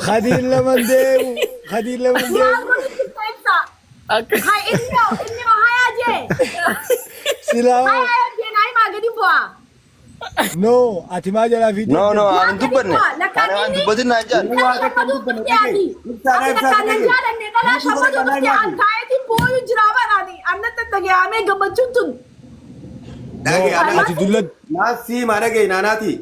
خديل لمن ديو خديل لمن ديو هاي إني ما هاي أجي سلام هاي أجي ناي ما قدي بوا نو أتما جلا فيديو No, no, أنا دبنا. أنا دبنا نجار. أنا كدو بتياني أنا كان نجار إني أنا شو بدو بتيان كايتي بوي جرابة راني أنا تتجي أمي قبضتون أتي دولت ناسي ما نجي ناناتي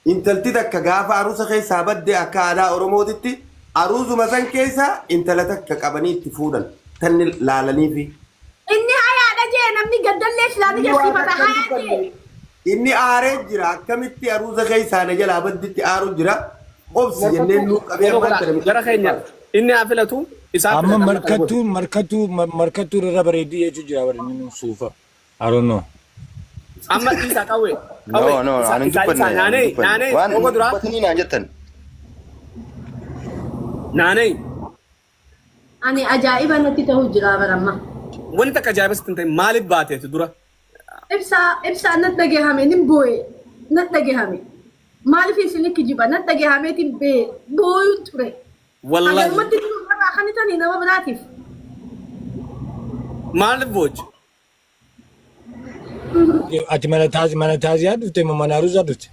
انت التدك كجافة عروس خيسة بدي أكادا أورمودتي عروس مثلا كيسة انت لتك كبني تفودا تن لالني في إني هاي أجي نمني قدر ليش لا تجي سيفة هاي أجي إني أعرف جرا كمتي عروس خيسة نجلا بدي أعرف جرا أوبس ينين لوك أبي أمان جرا خينيا إني أفلتو أما مركتو ربريدي يجو جرا ورنين سوفا I don't know أما إيسا كوي No, no, أنا دبنا. ناني وأنا أوكو درا دبنا نجتن. ناني أنا أجائب أنا تتوه جرابة رما وانت كجايبس انت مالك باتي تدرا إبسا نتجي همي نبوي نتجي همي مالي في سنك جيبا نتجي همي تبي بوي تري والله أجل ما تقول أنا خاني تاني نوا بناتيف مالك بوج أتي من تازي أدوتي من أروز أدوتي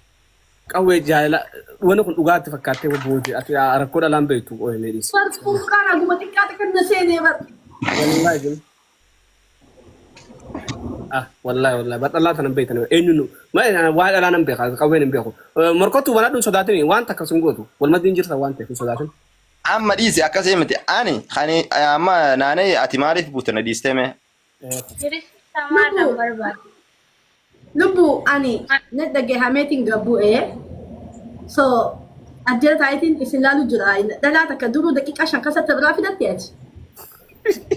قوي جايلا وانا كنت وقعت فكرت بوجي أتي أركض ألام بيتو أوه ميريس فرق كان أقوم تكاتك النسيني بس والله جل والله بس الله تنبيه تنبيه إنه ما أنا واحد أنا نبيه قوي نبيه مركوتو وانا دون صداتني وانت كسنقوتو والمدين جرت وانت في صداتن أما ديسي أكاسي متى أني خاني أما ناني أتماري في بوتنا ديستمه. لبو أني نتجي همي تنقبو إيه so أجل تايتين إسلالو جراي دلا تكدرو دقيقة عشان كسر تبرا في دتيج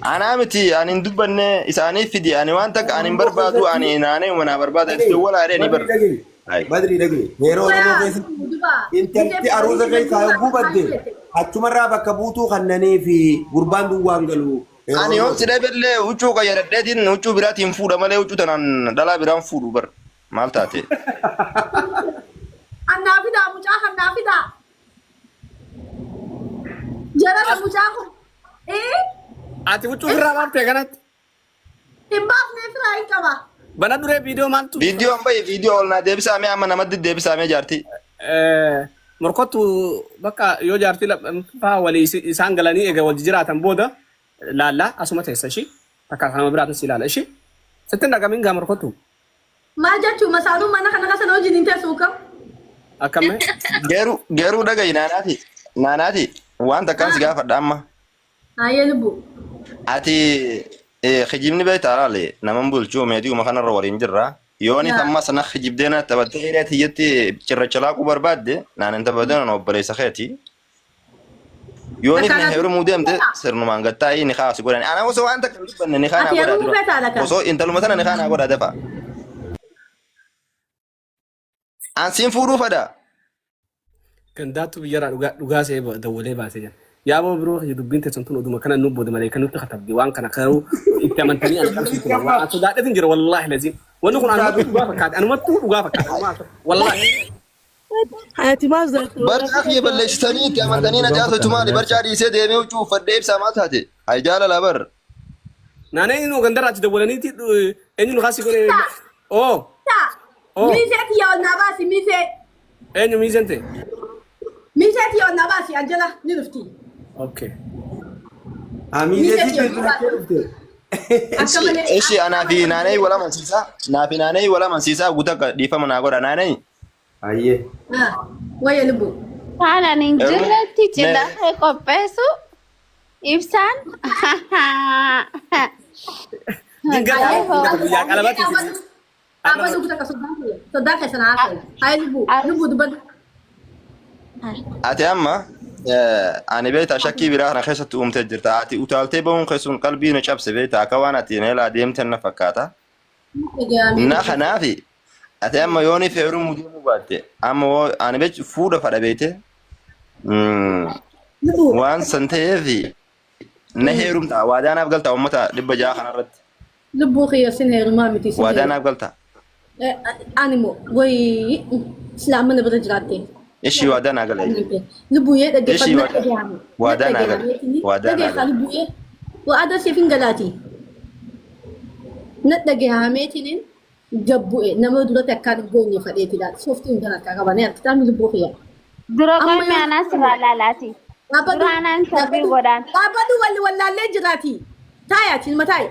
أنا متي أنا دبنا إساني في دي أنا وانتك أنا بربادو أنا ناني وأنا برباد الدول أريني بر. بدري دقي هيرو خيسة انت التي عروس خيسة يبو بدي أتمرة بكبوتو خنني في قربان دوانغلو أنا يوم سيدا بيرلي وچو كا يرددين وچو براتين فودا مالي وچو تنان دلا برام فودو بر مالتاتي. النافذة مجاح النافذة جرى مجاح إيه أتي وچو برا تيغانات تباف نفراي كما بنا دوره فيديو مالتو فيديو أمباي فيديو أولنا ديبس أمي أما نمد ديبس أمي جارتي. مركوتو بكا يو جارتي لا فا ولي سانغلاني إيجا والجيراتن بودا لا أسمع تيسشي تكا خنا براتن سيلا شي ستن دغا مين غا مركوتو ما جاتو مسالو ما نخنا كسنو جنين تسوكم أكمل Geru daga nanati wanta kan siga fadda amma هاي لبو ati khijibni bay tarale naman bulchu meedi uma kana rawarin jirra yoni tamma sana khijibdena tabadira tiyati cirrachala ku barbadde nanan tabadana no baraysa khati yoni ne hebru mudemte sirnu mangata ni khas godan ana waso anta kan dibban ni khana goda waso inta lumatana ni khana goda dafa ansin furu fada كنداتو بيجرا دوغا سي دولي باسي يا ابو بروح يدبين تسنتون ودما كان نوبو دما كانوا تخطب ديوان كان خيرو انتمنتني انا كان سنتون وانتو دا دنجر والله لازم ونكون انا دوغا فكات انا متو دوغا فكات والله حياتي ما زلت برجع في بلشتني كمان دنينا جالس تماري برجع دي سيد يمي وشوف فديب سامات هاتي هاي جالا لا بر نانا انو غندرات دولني تي انو خاسي كون او ميزتي يا نباسي ميزه انو ميزنتي ميزتي يا نباسي أنجلا نلفتي اوكي ايش انا في ناني ولا منسيسا في ناني ولا منسيسا غوتا ديفا مناغورا ناني أيه ويا لبو فعلا نجلتي تلا قبسو إبسان يا قلبات أبا دوك صدقني صدقني سنة عسل هاي لبو دبل اتي اما انا بيت اشكي برا خيسه تقوم تجرتا اتي وتالتي بون خيسون قلبي نشبس بيت اكوانتي نيلا ديمتن نفكاتا نخنافي اتي اما يوني في عروم مدير مبات اما انا بيت فوده فدا بيته وان سنتي نهيرم تا وادانا قلت امتا دب جا خنرت لبو خيا سنه رمامتي سنه وادانا قلت انيمو وي اسلام من برجلاتي ishii waadaan agalee Lubbu'ee Ishii dhaggeeffannaa waadaan agale waadaan dhaggeeffaa agale lubbu'ee waadaa siif hin galaati. Na dhaggeeffameetiin gabbu'e nama duratti akkaan goonye fadheeti laata sooftiin gara akka qabanii harkitaan lubbuu fiyyaa. Dura qomi anas raalalaati. Duraanan sabii godaan. Dhaabatu wallaallee jiraati. Taayaati ilma taayi.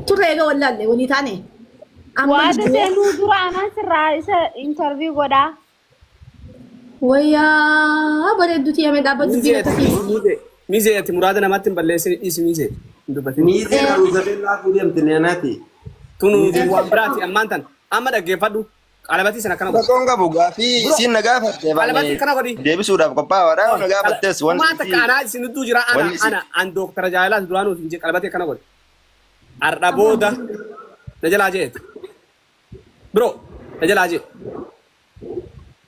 Turre egaa wallaallee walii taane. Waada seenuu dura anas irraa isa interview godhaa. Wayyaa bareedduuti yame dhaabbatu biyya akkasii. Miizee ati muraada namatti hin balleessin dhiisi miizee. Miizee Karuzabellaa fuudhamte neenaati. Tunu waan biraati ammaan tan amma dhaggeeffadhu qalabatii sana kana godhi. Tokkoon qabu gaafii siin na gaafatte Qalabatii kana godhi. deebisuudhaaf qophaa'aadha na gaafattees Waan wanti takka anaa isinittuu jira an Dooktara Jaalalaa duraanuu hin jee qalabatii kana godhi. Har'a booda na jalaa jeeti. Bro na jalaa jeeti.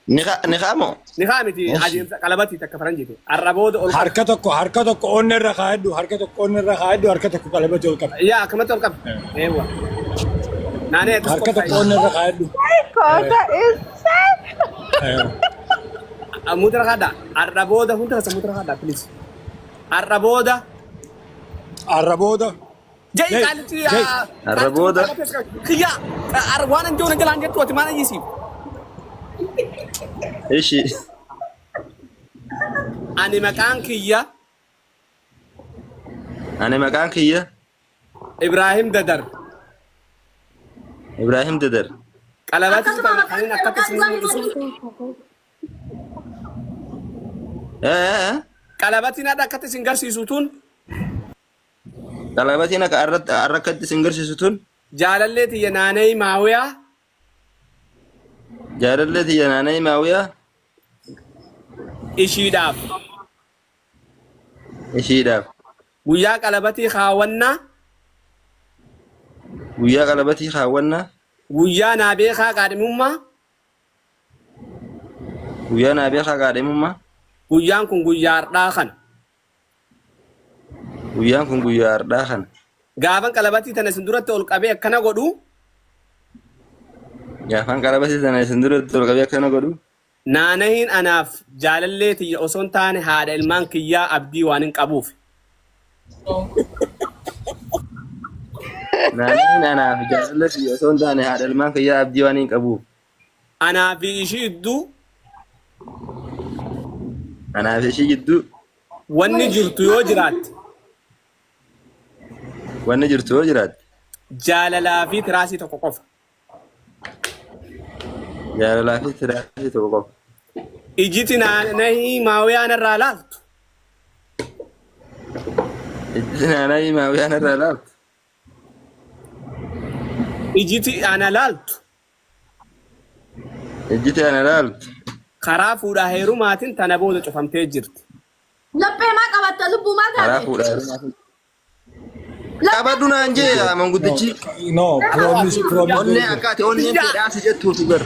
ni qaamo Ni haa miti adeemsa qalabatii takka faranjiiti. Har'a booda ol harka tokko onnee irra kaa'edhu harka tokko qalabatti ol qaba. yaa akkamatti ol qabu. Eewwa. Naanee Harka tokko onnee irra kaa'edhu. Koota isa. Muutara kaadhaa. Har'a booda hunda kasa muutara kaadhaa please. Har'a booda. Arrabooda. Jai Jai, kalitti. Jai. Har'a booda. Kiyya. Waan an joona jalaan jettu ati maal ayyisiif. ishii Ani maqaan kiyya ani maqaan kiyya Ibrahim Dadar. Ibrahim Dadar Qalabatii kan akkatti isin qalabatiin adda akkatti isin garsiisu tun qalabatiin akka arrakkatti isin garsiisu tun jaalallee tiyya naanee maawiyaa jaalallee tiyya naanee maawiyaa ishiidhaaf ishiidhaaf guyyaa qalabatii kaawwannaa guyyaa qalabatii kaawwannaa guyyaa naa beekaa qaadhimummaa guyyaa naa beekaa qaadhimummaa guyyaan kun guyyaa hardhaa kana guyyaan kun guyyaa hardhaa kana gaafan qalabatii tana isin duratti ol qabee akkana godhu gaafan qalabatii tana isin duratti ol qabee akkana godhu naanahiin anaaf jaalallee tiyya osoo hin taane haadha ilmaan kiyyaa abdii waan hin qabuuf. naannoon anaaf jaalallee tiyya osoo hin taane haadha ilmaan kiyyaa abdii waan hin qabuuf. Anaa fi ishii idduu Anaaf ishii gidduu wanni jirtu yoo jiraatte wanni jirtu yoo jiraatte jaalalaa fi tiraasii tokko qofa. jaalalaa fi tiraasii tokko qofa. Ijiti naanahii maawiyaan irraa laaltu. Ijji naanahii maawiyaan irraa laaltu. Ijiti ana laaltu. Ijjiti ana laaltu. Karaa fuudhaa heerumaatiin tana booda cufamtee jirti. Laphee maa qabatta lubbuu maal Karaa taate? fuudhaa heerumaatiin. Qabadhu naan jee manguddichi. No, promise. Onnee akkaati onnee fedhaasi jettuutu gara.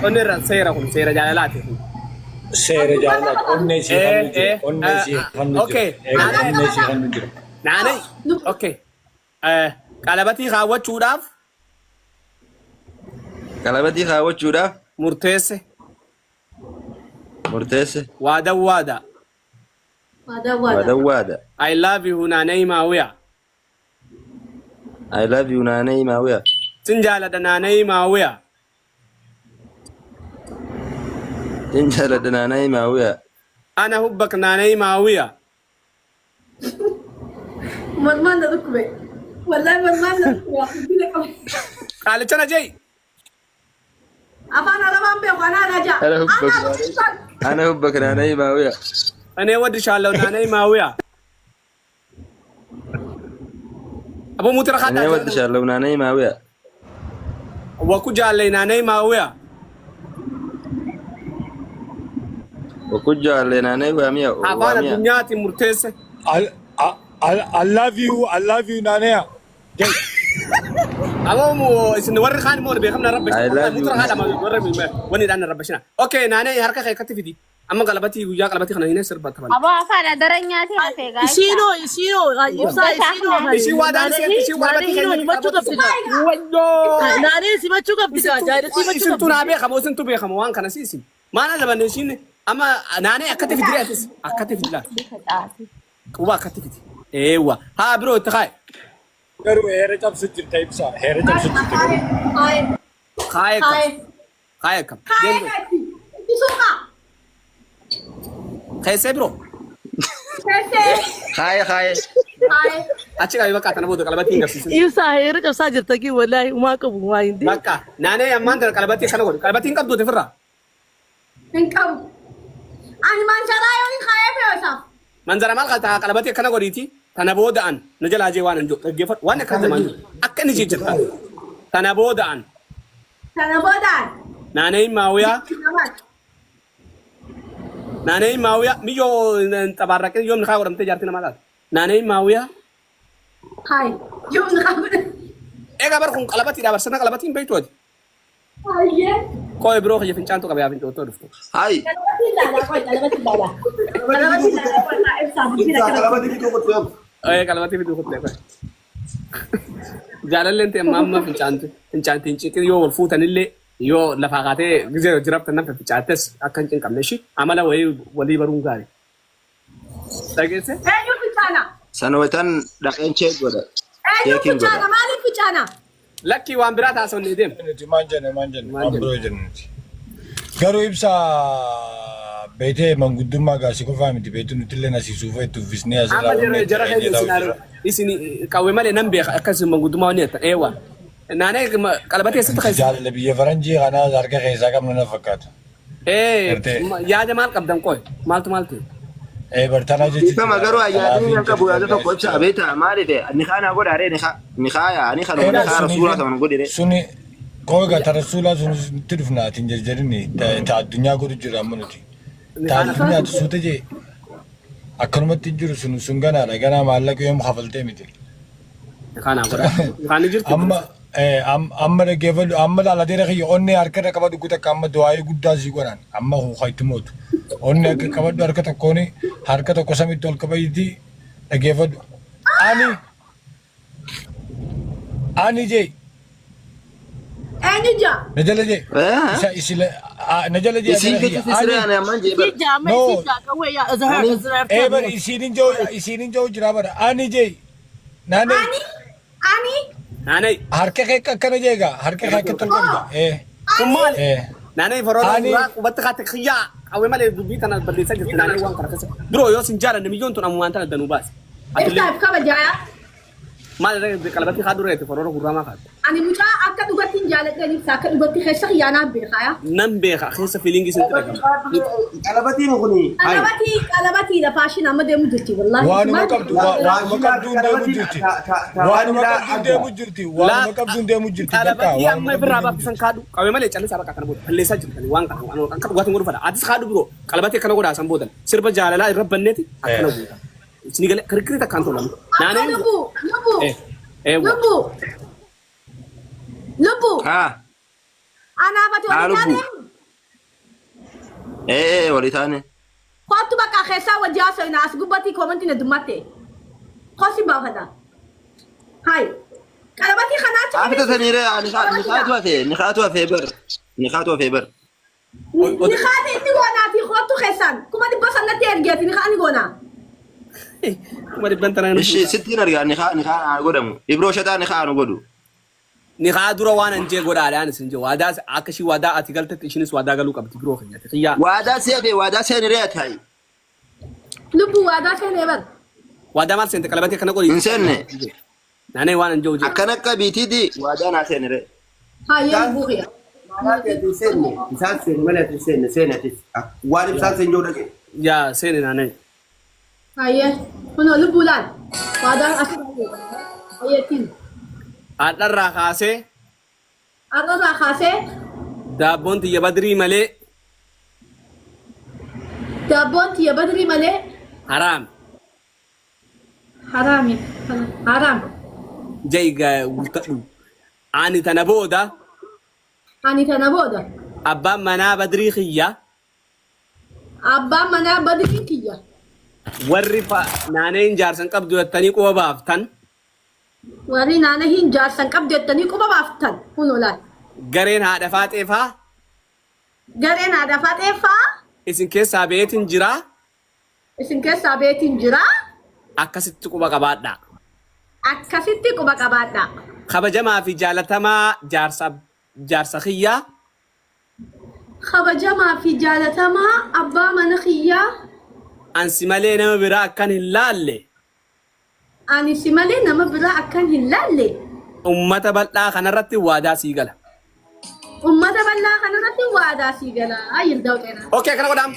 Onnee irra seera kun seera jaalalaati. Seera jaalala onnee si kan Okay. Naanay. Okay. Qalabatii kaawwachuudhaaf Qalabatii kaawwachuudhaaf murteesse murteesse waada. waada. I love you naanay maawiya. I love you naanee maawiya. Sin jaalladha naanay maawiya. Sin jaalladha naanee maawiya. Ana hubbak naanay maawiya. Malmaan na dhukkube. Wallahi malmaan na dhukkube. Qaalichana jee. Afaan Arabaan beeku anaa raja. Ana hubbak naanee maawiya. Anee waddi shaallahu naanay maawiya. Abo muti Anee rakhaadha. wadda shaallahu naanee maawiya. Waku jaalle naanay maawiya. Wakku jaalle naanee waamiya. Afaan addunyaati murteesse. I love you, Nanea. Abo mu isin warri khaan mo beekamna rabbish. I love you. Muti rakhaadha ma warri wani dhaan rabbishina. Okay naanay harka kee katti fidi. Amma qalabatii guyyaa qalabatii kana hin sirba taban. Aboo afaan daranyaati hafee gaayisa. Isiinoo ibsaa isiinoo Ishii waadaan seetti ishii qalabatii naanii himachuu qabdita. Wayyoo. Naanii simachuu qabdita. Jaayidha simachuu Isin qabdita. tunaa beekamoo isin tu beekamoo waan kana siisin. ما أنا لما نسين أما ناني أكتب في درياتس أكتب في الله هو أكتب في إيوه ها برو تخاي Garuu heera cabsu jirta ibsa. Heera cabsu jirta. خايك خايك خايس برو خاي أشيك أيوة كاتنا بود كلامتي إنجليزي Ibsa hera cabsaa jirta kii wallahi uma qabu waa hindi. بكا ناني أمان ترى كلامتي خلنا قول كلامتي إنك بدو تفرّا انكم أنا ما شرايو إن خايف يا وسام منظر مال قطع كلامتي خلنا قوليتي تنا بود أن نجل هاجي وان نجو تجيفر وان كذا مانجو أكن نجي جتا تنا بود أن أنا بدان ناني ماويا ميجو تبارك يوم نخاور متى جارتنا مالات ناني ماويا هاي يوم نخبر إيه كبر خون كلامتي ده بس أنا كلامتي بيت ودي هاي كوي بروح يفين كابي أفين توتو رفتو هاي إيه كلامتي بيتو خد جالل لين تمام فين شانتو تنشي يو الفوت اللي يو لفاقاته جزيرة جربت النفط في شاتس أكن كن كملشي عمله ولي برون قاري تاجيسه أيوة بتاعنا سنوتان دقين شيء ولا أيوة بتاعنا مالي بتاعنا لكي وان برات أصلا ندم Manjane. Ambro jennuti. Garuu ibsa beetee manguddummaa gaasii qofaa miti beetu nuti illee nasiisuuf itti uffisnee asirraa أما جرى هذا السيناريو إسني كوي لي نمبي أكاسم من قدوم ونيت أيوة نانا كلامتي ستخيس jaalala biyya faranjii kanaa harka keessaa qabna na fakkaata. يا جمال قبضن كوي مالتو Bartanaa jechuudha. كما قالوا أيادين ينقبوا هذا تقول بيتا ما أدري النخاء أنا أقول عليه نخاء يعني خلوا نخاء رسولة كمان نقول عليه Suni kooga ta rasuulaa sun itti dhufnaatiin jarjarinni ta addunyaa godhu jira ammanuti. Ta addunyaa suuta jee akkanumatti jiru sun ganaadha ganaa maallaqa yoom hafaltee miti. Amma dhaggeeffadhu amma laalateera kiyya onnee harkarra qabadhu guuta akka amma du'aayii guddaa sii godhan amma huuqaatti mootu. Onnee akka qabadhu harka tokkoon harka tokko samitti ol qabayitti dhaggeeffadhu. Ani jee. أيوة جا Najala jee. Najala jee. يصير كذا في سريع أنا ما جيبر Si jaamay si jaakawe yaa azhar Bar isiinin joo jira bara. Ani jee. Naani. أني ناني Harka kee akkana jeega. Harka kee akka tolfamta. كمال ناني فرورا وبتخات خيا أو ما لي بيت أنا بدي سجل ناني وان كركس برو يوسين جارا نميون تون أموان تنا دنوباس إفتح كم جاية ما لي كلامتي خادو رأيت فرورا غرام ما خاد أنا مجا أكتر دوبتين جالت لي ساكت دوبتين خشة يانا بيرخايا نم خيس فيلينجي سنتر قلبتي مغني قلبتي إذا فاشين أما دي مجرتي والله Waanuma qabdu deemu jirti. Waanuma qabduun deemu jirti. كلامتي أما برا بقى سنكادو كوي ما لي جالس أبغى كنا بود هل سجل كني وان كنا كنا قاتم غرفة أديس خادو برو كلامتي كنا غورا سامبودن سيرب جالا لا الرب بنيتي كنا بود سنيجال كركريتا كانتو لام ناني لبو ها أنا بتقول لك إيه ولي ثاني قلت بقى خسا وجاسو الناس قبتي كومنتي ندمتي قاسي بهذا هاي كلامتي خناتي عارفة ثاني رأي نخاتوا في بر نخاتي إني قونا في خطو خسان كم أنت بس أنا تيرجعتي نخاني قونا ما بنتنا إيش 60 رجال نخاء أنا قدامه إبرو شتا نخاء أنا قدو نخاء دورا وانا نجي غورا على أنا سنجي وادا أكشي وادا أتقلت تيشنس وادا قالوا كابتي برو خيا تخيا وادا سيفي رأيت هاي لبو هذا كان يبان وادا ما سنت كلامتي كنا قولي إنسان ناني وانا نجوجي أكنك بيتي دي وادا ناسين رأي هاي لبو خيا يا سيني ناني هاي هنا لبو لان هذا أصلا هاي تين أدرى خاسة أنا خاسة دابون تي بدري ملي دابون يا بدري ملء حرام حرامي حرام جاي قلت أني تنبودا أني تنبودا أبا منا بدري خيا أبا منا بدري كيا ورفا نانين جارسن قبضو التاني قوة بافتن وري نانا هين جارسن قبضو التاني قوة بافتن هنو لا قرين هذا فاتفها gareen aadaa faaxeeffaa isin keessaa beetin jira isin keessaa beetiin jira akkasitti quba qabaadha. akkasitti quba qabaadha. Kabajamaa fi jaalatamaa jaarsa kiyyaa Kabajamaa fi jaalatamaa abbaa mana kiyyaa ansi malee nama biraa akkan hin laalle ani si malee nama biraa akkan hin laalle ummata bal'aa kanarratti waadaa sii gala. ummata bal'aa kanarratti waadaa sii gala. Yildaa'u xeenaa. Okay, kana godhaam.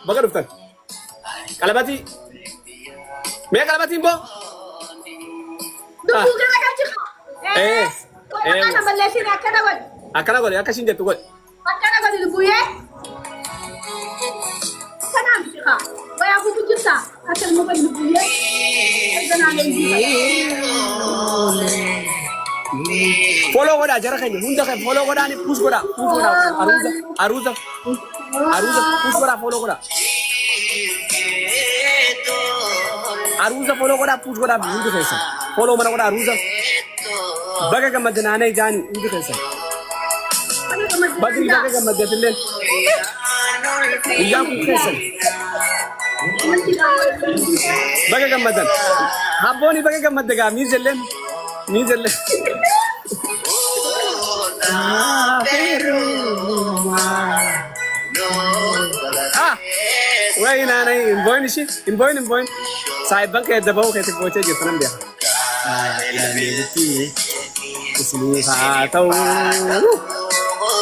Baga dhuftan. Qalabatii. Mee qalabatiin boo? Dubbuu gara galchisa. Kana balleessine akkana godhi. Akkana godhi, akka ishiin jettu godhi. Akkana godhi dubbuyyee. Kanaan bishika. Wayaa kutu jirta. Akkana muka dubbuyyee. Erganaa leenjii. Follow goda jara keenya hunda kan follow goda ni push goda aruza push goda follow goda aruza follow goda push goda hunda keessa follow mana goda aruza baga gammadna ne jaani hunda keessa badri baga gammadna tillen iyaan ku keessa baga gammadna habbooni baga gammadna ga mizellen Wai nana inboin sih, inboin. Saya bang kayak debau kayak bocah je pernah dia. Isini tahu.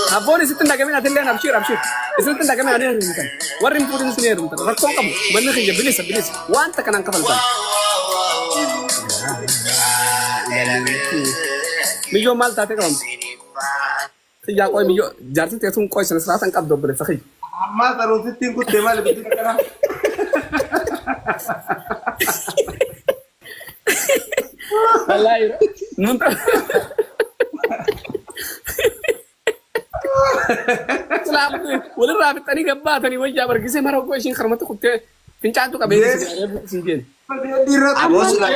Apa ni situ nak kami nanti lihat abshir. Isitu nak kami aneh rumah. Warin pun sini rumah. Rakong kamu, benar kerja bilis. Wan tekan angka falkan. Mijo mal tate kamu. Sejak kau mijo, jarsi tiada sung kau selesai tangkap double sakit. Amma terus itu ikut tema lebih sekarang. Wallahi, nunta. Selamat tu. Boleh rapi tadi gabah tadi wajah bergising marah kau sih karena tu kutte pincat tu kabel sih. Abos lah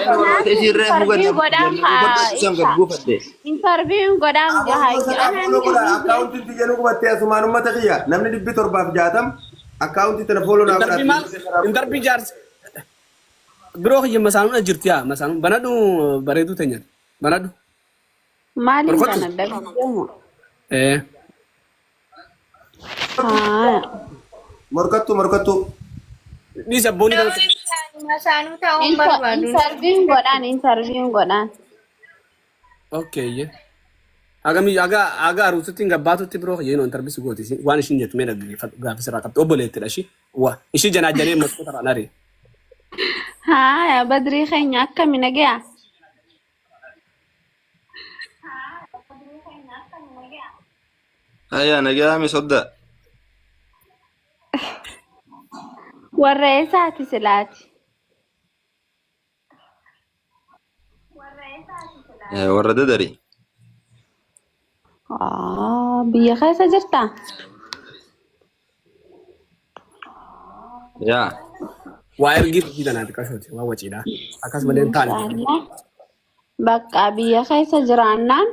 interview godam jahay. Account itu jangan aku baca semua nama tak ya. Namanya di Bitor Bab Jatam. Account itu follow nama. Interview jars. Bro yang masalah jirtia masalah. Mana tu bare tu tanya. Mana tu? Malin kan ada video. Morkatu. Ni sabuni kan. Masanu tahu interview godan. Okay ya. Aga harus tinggal batu ti bro ya no interview sugoti sih. Wan shin jet mena gak bisa rakap. Boleh tidak sih? Wah, isi jana jari masuk tak nari. Ya Badri kayaknya kami lagi ya. Ayah naga kami soda. Warresa tisilati. Warada dari. Biya keessa jirta? Ya. Waa'ee kita nanti kasih wah wajibnya. Akas melentan. Bakka biya keessa jiraannan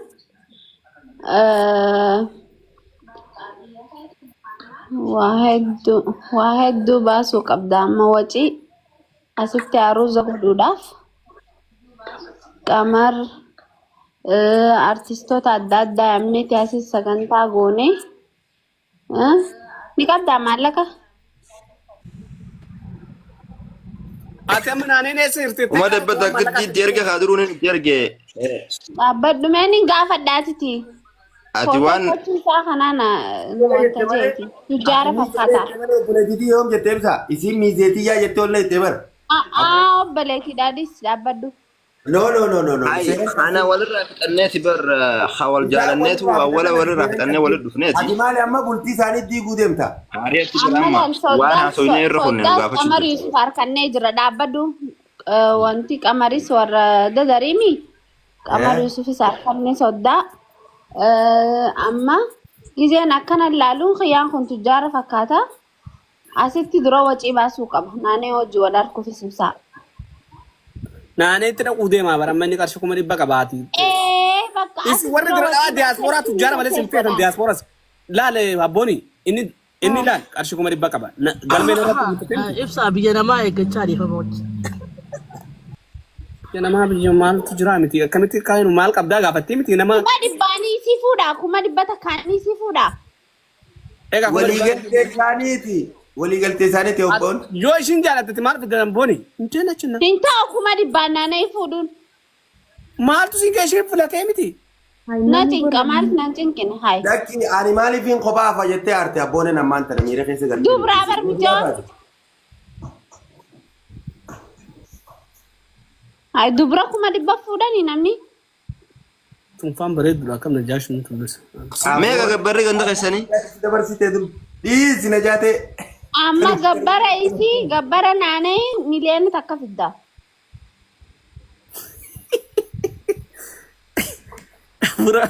waa hedduu baasuu qabda amma wacii asitti aruuza godhuudhaaf qamar artistoota adda addaa yaamneeti asis sagantaa goone ni qabdaa maallaqa. Ati amma naannoo sirriitti. Uma dabbata giddi erga kaadiruun erge. Dhaabbadhumeen hin gaafadhaatiti. Ati waan. Isaa kanaan wanta jeeti. Tujjaara fakkaata. Obboleettii yoom jettee ibsa? Isiin miizeetii yaa jettee ol itti bar. Obboleettiidhaadhis dhaabbadhu. No. Ana walirraa fixanneeti bar hawal jaalanneetu awwala walirraa fixannee walit dhufneeti. Ati maali amma bultii isaanii diiguu deemta? Maariyaatti jedhama. Waan haasofnee irra kunne gaafachuu. Qamari Yusuf harkannee jira dhaabbadhu. Wanti qamaris warra dadariimi. Qamari Yusufis harkannee soddaa. Amma gizeen akkana ilaaluun xiyyaan kun tujjaara fakkaata. Asitti dura wacii baasuu qaba. Naannoo hojii wal harkuufis ibsaa. Naannoo itti dhaquu deemaa bara manni qarshii kuma dhibba qabaati. Bakka Isi warri dura dhaa diyaasporaa tujjaara malee sin feetan diyaasporas. لا لا أبوني إني لا أرشكم مريب بكبا قال مين رأيك إبصا بيجنا ما يكتشاري فموت أنا ما بيجي مال تجرامتي كم تكاين مال كبدا قافتي متي نما kuma dibbani si fuda kuma dibbata kani si fuda إيه waliigaltee isaaniiti waliigaltee isaaniiti obboon yoo ishin jaalatte maal fidan booni intena chinna hinta kuma dibbana nay fudun maaltu sin keeshin fulatee miti na tinka mal nan tinkin hay dakki ani maaliifin kophaa afa jettee aarte abbooneen ammaan tana miira keessa galtee dubra bar mijoon hay dubra kuma dibba fudani namni tunfaan bareedu akkam na jaashin tulus meeqa gabbarri ganda keessanii dabarsitee dur dhiisi na jaatee amma gabbara isi gabbara naanee miliyoona takka fidda bura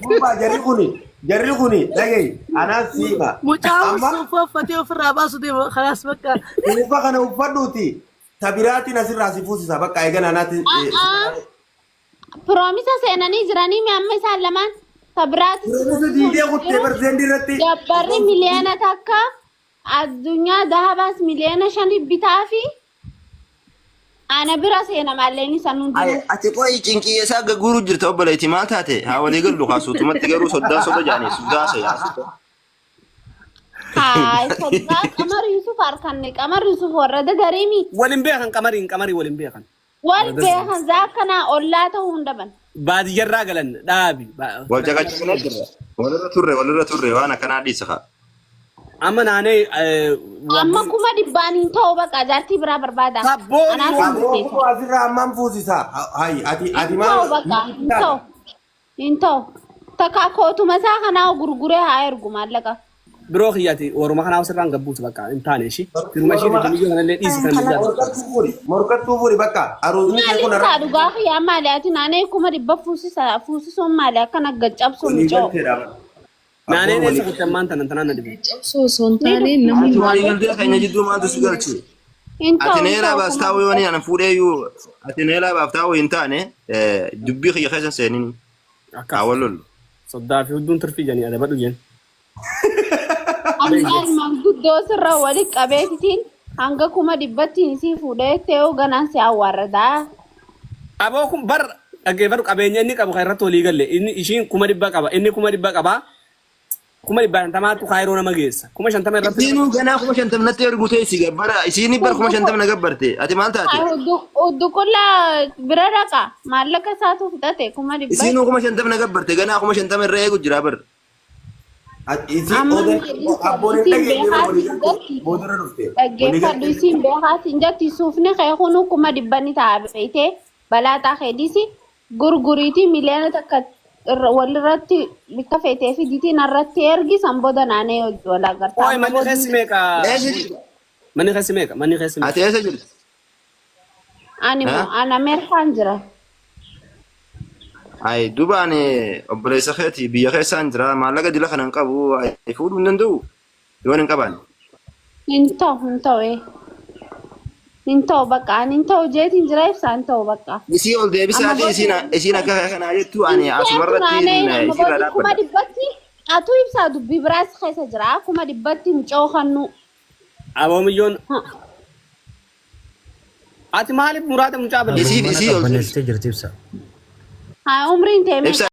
Bumba jarri kuni dhagay anaa siima مجاوز صفوفتي وفرها باسو دي خلاص بكا Ufa kana uffadhuuti tabiraatiin asirraa si fuusisa bakka eegan anaati proomisa seenanii jiranii mi amma isaan lamaan sabiraati Roobisa diidee kuttee barseen dirratti gabbarri miliyoona takka addunyaa dahabaas miliyoona 5 bitaa fi ana bira seena malleen san hundi ati qo'i cinqii isaa gagguruu jirta obboleetti maal taate haa walii gallu kaasuutumatti garuu soddaa soda jaanii suudaa seeyaasuudha. hay sodaa qamar yusuf arkanne qamar yusuf warra dadarimi walin beekan qamari walin beekan wal beekan zaakana ollaa ta'uu hundaban baadiyyarraa galan dhaabi Wal jagachiisnee jirra. Walirra turre waan akkanaa dhiisa haa. amma naanee amma kuma dibbaaniin ta'uu baqa jaartii biraa barbaada Sabboon Aboo asirraa ammaan fuusisa hayi ati ta'uu maal baqa hin ta'u takka kootuma isaa kanaa gurguree haa ergu maallaqa biroo kiyyaati oroma kanaaf sirraan gabbuutu bakka hin taane ishii firuma ishii biyya kanallee dhiisisan morkattuu furi bakka aruusni kee kun maaliin dhugaa kiyyaa maali ati naanee kuma dibba fuusisuun maali akkana gaccabsuun coo naaneen eessa kutte ammaan tanaan na dhibe Ati walii galtee keenya jidduu maaltu si galchi? hin Ati ta'u neelaa baas taa'uu yoo ani fuudheeyyuu ati neelaa baaf taa'uu hin taane dubbii kiyya keessa seenini. akka Haa wal lollu. soddaa fi hudduun turfii janii adabadhu jeen ammaan manguddoo sirra wali qabeetitiin hanga kuma dibbattiin si fuudhee ta'uu ganaan si awwaarradaa aboo kun bar dhaggeeffadhu qabeenya inni qabu kan irratti walii galle inni ishiin kuma dhibba qaba inni kuma dhibba qaba kuma dhibba shantamaatu kaayiroo nama geessa kuma shantama irratti Isiinuu ganaa kuma shantamnatti ergu ta'e si gabbara isiini bar kuma shantamna gabbarte ati maal taate? udduqullaa bira dhaqa maallaqa isaatu fudhate kuma dhibba Isiinuu kuma shantamna gabbarte ganaa kuma shantama irra eegu jira bar. dhaggeeffadhu isiin beekaatiin jetti suufni kee kunu kuma dhibbanni ta'a beeytee balaataa keedisi gurguriitii miliyoona takka walirratti bikka feetee fi ditiin irratti ergi san booda naanee hojii wal agartaa. Oi manni keessi meeqa manni keessi meeqa manni keessi meeqa Ati eessa jirti? Ani an Ameerikaan jira. Ay dubaan obboleessa keeti biyya keessaan jira maallaqa dila kanan qabu fuudhuu hin danda'u yoon hin qaban. Hin ta'u hin ta'u bakka ani hin ta'u jeetiin jira ibsaan ta'u bakka. Isii ol deebisaati isiin akka kanaa jettu ani asumarratti isirra kuma dhaabbadha. dhibbatti atu ibsaa dubbii biraas keessa jira kuma dhibbatti mucoo kannu. aboo milyoon ati maaliif muraata mucaa balleessu Isii ol Baneessitee jirti ibsa. Haa umriin teemee.